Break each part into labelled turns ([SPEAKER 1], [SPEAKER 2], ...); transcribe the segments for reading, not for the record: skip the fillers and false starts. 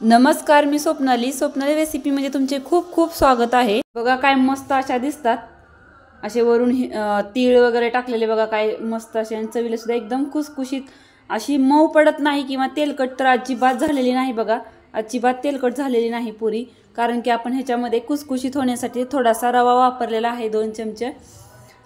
[SPEAKER 1] नमस्कार, मी स्वप्नाली रेसिपीमध्ये तुमचे खूप खूप स्वागत आहे। बघा काय मस्त अशा दिसतात, असे वरून तीळ वगैरे टाकलेले बघा काय मस्त असे, आणि चवीला सुद्धा एकदम खुसखुशीत, अशी मऊ पडत नाही किंवा तेलकट तर अजिबात झालेली नाही बघा, अजिबात तेलकट झालेली नाही पुरी। कारण की आपण ह्याच्यामध्ये खुसखुशीत होण्यासाठी थोडासा रवा वापरलेला आहे, 2 चमचे।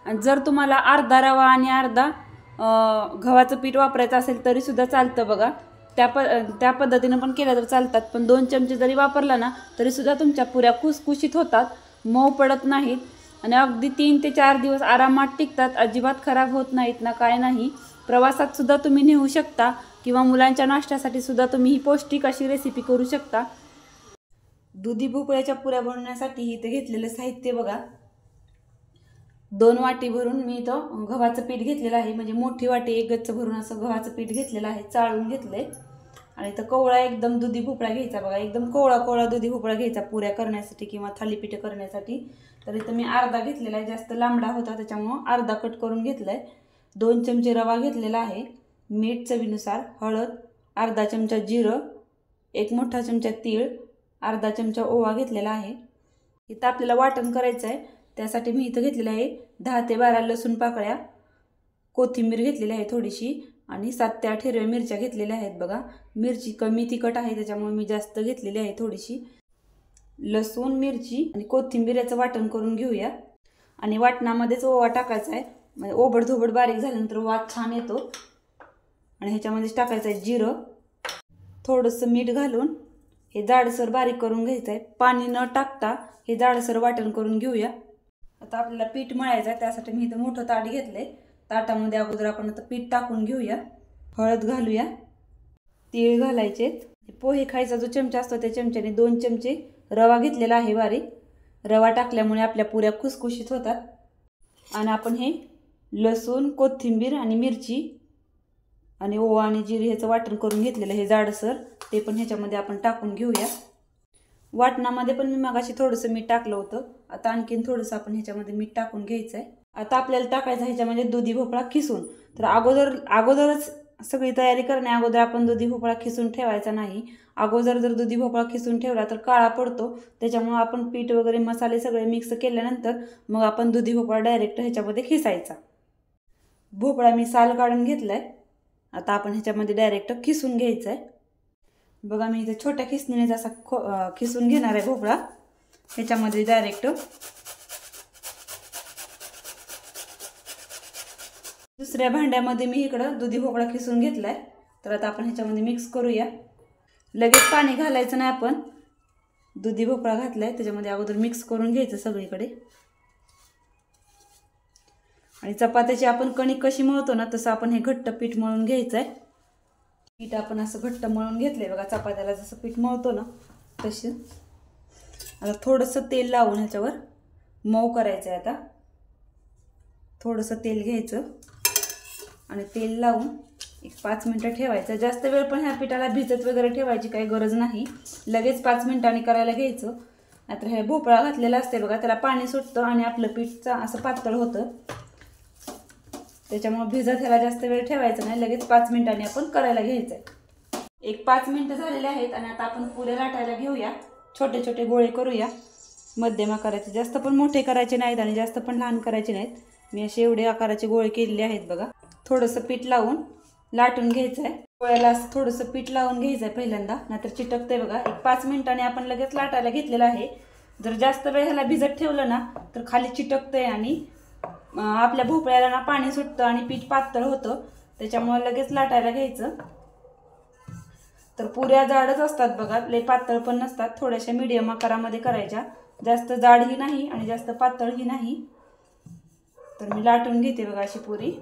[SPEAKER 1] आणि जर तुम्हाला अर्धा रवा आणि अर्धा गव्हाचं पीठ वापरायचं असेल तरी सुद्धा चालतं बघा, त्या पद्धतीने पण केलं तर चालतात। पण 2 चमचे जरी वापरला ना तरी सुद्धा तुमच्या पुऱ्या खुसखुशीत होतात, मऊ पडत नाहीत, आणि अगदी 3 ते 4 दिवस आरामात टिकतात, अजिबात खराब होत नाहीत ना काय नाही। प्रवासात सुद्धा तुम्ही नेऊ शकता किंवा मुलांच्या नाश्त्यासाठी सुद्धा तुम्ही ही पौष्टिक अशी रेसिपी करू शकता। दुधी भोपळ्याच्या पुऱ्या बनवण्यासाठी इथे घेतलेलं साहित्य बघा, 2 वाटी भरून मी इथं गव्हाचं पीठ घेतलेलं आहे, म्हणजे मोठी वाटी 1 गच्च भरून असं गव्हाचं पीठ घेतलेलं आहे, चाळून घेतलंय। आणि इथं कोवळा एकदम दुधी भोपळा घ्यायचा बघा, एकदम कोवळा दुधी भोपळा घ्यायचा पुऱ्या करण्यासाठी किंवा थालीपीठ करण्यासाठी। तर इथं मी अर्धा घेतलेला आहे, जास्त लांबडा होता त्याच्यामुळे अर्धा कट करून घेतलाय। 2 चमचे रवा घेतलेला आहे, मीठ चवीनुसार, हळद, अर्धा चमचा जिरं, 1 मोठा चमचा तीळ, अर्धा चमचा ओवा घेतलेला आहे। इथं आपल्याला वाटण करायचं आहे, त्यासाठी मी इथं घेतलेलं आहे 10 ते 12 लसूण पाकळ्या, कोथिंबीर घेतलेली आहे थोडीशी, आणि 7 ते 8 हिरव्या मिरच्या घेतलेल्या आहेत बघा। मिरची कमी तिखट आहे त्याच्यामुळे मी जास्त घेतलेली आहे थोडीशी। लसूण, मिरची आणि कोथिंबीर याचं वाटण करून घेऊया। आणि वाटणामध्येच ओवा टाकायचा आहे, म्हणजे ओबडधोबड बारीक झाल्यानंतर वास छान येतो। आणि ह्याच्यामध्येच टाकायचं आहे जिरं, थोडंसं मीठ घालून हे जाडसर बारीक करून घ्यायचं आहे, पाणी न टाकता हे जाडसर वाटण करून घेऊया। आता आपल्याला पीठ मळायचं आहे, त्यासाठी मी इथं मोठं ताट घेतलंय, ताटामध्ये अगोदर आपण आता पीठ टाकून घेऊया। हळद घालूया, तीळ घालायचे, पोहे खायचा जो चमचा असतो त्या चमच्याने 2 चमचे रवा घेतलेला आहे बारीक, रवा टाकल्यामुळे आपल्या पुऱ्या खुसखुशीत होतात। आणि आपण हे लसूण, कोथिंबीर आणि मिरची आणि ओवा आणि जिरे ह्याचं वाटण करून घेतलेलं हे जाडसर, ते पण ह्याच्यामध्ये आपण टाकून घेऊया। वाटणामध्ये पण मी मगाशी थोडंसं मीठ टाकलं होतं, आता आणखीन थोडंसं आपण ह्याच्यामध्ये मीठ टाकून घ्यायचं आहे। आता आपल्याला टाकायचं ह्याच्यामध्ये दुधी भोपळा खिसून, तर अगोदरच सगळी तयारी करण्या अगोदर आपण दुधी भोपळा खिसून ठेवायचा नाही। अगोदर जर दुधी भोपळा खिसून ठेवला तर काळा पडतो, त्याच्यामुळे आपण पीठ वगैरे मसाले सगळे मिक्स केल्यानंतर मग आपण दुधी भोपळा डायरेक्ट ह्याच्यामध्ये खिसायचा। भोपळा मी साल काढून घेतलाय, आता आपण ह्याच्यामध्ये डायरेक्ट खिसून घ्यायचा आहे बघा। मी इथे छोट्या खिसणीने जसा खिसून घेणार आहे भोपळा, ह्याच्यामध्ये डायरेक्ट। दुसऱ्या भांड्यामध्ये मी इकडं दुधी भोपळा खिसून घेतलाय, तर आता आपण ह्याच्यामध्ये मिक्स करूया। लगेच पाणी घालायचं नाही आपण, दुधी भोपळा घातलाय त्याच्यामध्ये अगोदर मिक्स करून घ्यायचं सगळीकडे। आणि चपात्याची आपण कणिक कशी मळतो ना तसं आपण हे घट्ट पीठ मळून घ्यायचं आहे। पीठ आपण असं घट्ट मळून घेतलंय बघा, चपात्याला जसं पीठ मळतो ना तसं। आता थोडंसं तेल लावून ह्याच्यावर मऊ करायचं आहे। आता थोडंसं तेल घ्यायचं आणि तेल लावून एक 5 मिनिटं ठेवायचं। जास्त वेळ पण ह्या पिठाला भिजत वगैरे ठेवायची काही गरज नाही, लगेच 5 मिनिटांनी करायला घ्यायचं। आता हे भोपळा घातलेला असते बघा, त्याला पाणी सुटतं आणि आपलं पीठचं असं पातळ होतं, त्याच्यामुळे भिजत ह्याला जास्त वेळ ठेवायचं नाही, लगेच 5 मिनिटांनी आपण करायला घ्यायचं आहे। एक 5 मिनिटं झालेले आहेत आणि आता आपण पुऱ्या लाटायला घेऊया। छोटे छोटे गोळे करूया, मध्यम आकाराचे, जास्त पण मोठे करायचे नाहीत आणि जास्त पण लहान करायचे नाहीत। मी असे एवढे आकाराचे गोळे केलेले आहेत बघा। थोडंसं पीठ लावून लाटून घ्यायचं आहे, गोळ्याला असं थोडंसं पीठ लावून घ्यायचं आहे पहिल्यांदा, नाहीतर चिटकते बघा। एक 5 मिनिटांनी आपण लगेच लाटायला घेतलेलं आहे। जर जास्त वेळ ह्याला भिजत ठेवलं ना तर खाली चिटकतंय आणि आपल्या भोपळ्याला ना पाणी सुटतं आणि पीठ पातळ होतं, त्याच्यामुळे लगेच लाटायला घ्यायचं। तर पुऱ्या जाडच असतात बघा, लय पातळ पण नसतात, थोड्याशा मीडियम आकारामध्ये करायच्या, जास्त जाडही नाही आणि जास्त पातळही नाही। तर मी लाटून घेते बघा अशी पुरी।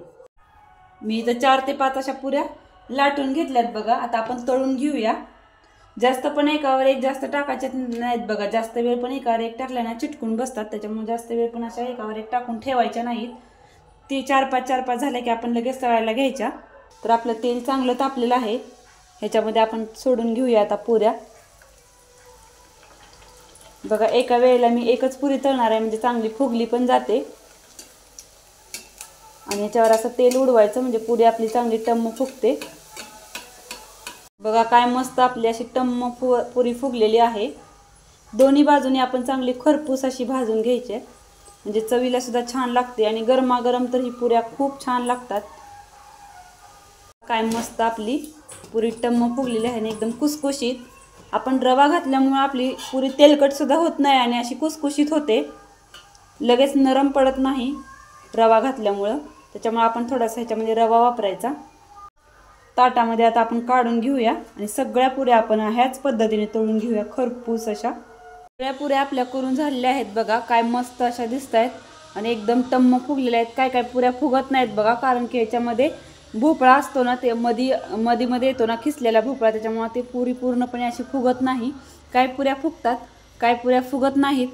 [SPEAKER 1] मी इथं 4 ते 5 अशा पुऱ्या लाटून घेतल्यात बघा। आता आपण तळून घेऊया। जास्त पण एकावर एक जास्त टाकायचे नाहीत बघा, जास्त वेळ पण एकावर एक टाकल्याने चिटकून बसतात, त्याच्यामुळे जास्त वेळ पण अशा एकावर एक टाकून ठेवायच्या नाहीत। ती 4-5 झाल्या की आपण लगेच तळायला घ्यायच्या। तर आपलं तेल चांगलं तापलेलं आहे, ह्याच्यामध्ये आपण सोडून घेऊया आता पुऱ्या बघा। एका वेळेला मी एकच पुरी तळणार आहे, म्हणजे चांगली फुगली पण जाते। आणि ह्याच्यावर असं तेल उडवायचं म्हणजे पुरी आपली चांगली टम्म फुगते। बघा काय मस्त आपली अशी टम्म पुरी फुगलेली आहे। दोन्ही बाजूने आपण चांगली खरपूस अशी भाजून घ्यायची, म्हणजे चवीला सुद्धा छान लागते आणि गरमागरम तर ही पुऱ्या खूप छान लागतात। काय मस्त आपली पुरी टम्म फुगलेली आहे आणि एकदम कुसकुशीत। आपण रवा घातल्यामुळे आपली पुरी तेलकट सुद्धा होत नाही आणि अशी कुसकुशीत होते, लगेच नरम पडत नाही रवा घातल्यामुळं। त्याच्यामुळे आपण थोडासा ह्याच्यामध्ये रवा वापरायचा। ताटामध्ये आता आपण काढून घेऊया आणि सगळ्या पुऱ्या आपण ह्याच पद्धतीने तळून घेऊया खरपूस अशा। सगळ्या पुऱ्या आपल्या करून झालेल्या आहेत बघा, काय मस्त अशा दिसत आहेत आणि एकदम टम्म फुगलेल्या आहेत। काय काय पुऱ्या फुगत नाहीत बघा, कारण की ह्याच्यामध्ये भोपळा असतो ना, ते मध्ये येतो ना खिसलेला भोपळा, त्याच्यामुळे ते पुरी पूर्णपणे अशी फुगत नाही। काय पुऱ्या फुगतात, काय पुऱ्या फुगत नाहीत,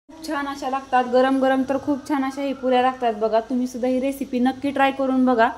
[SPEAKER 1] खूप छान अशा लागतात। गरम गरम तर खूप छान अशा ही पुऱ्या लागतात बघा। तुम्ही सुद्धा ही रेसिपी नक्की ट्राय करून बघा।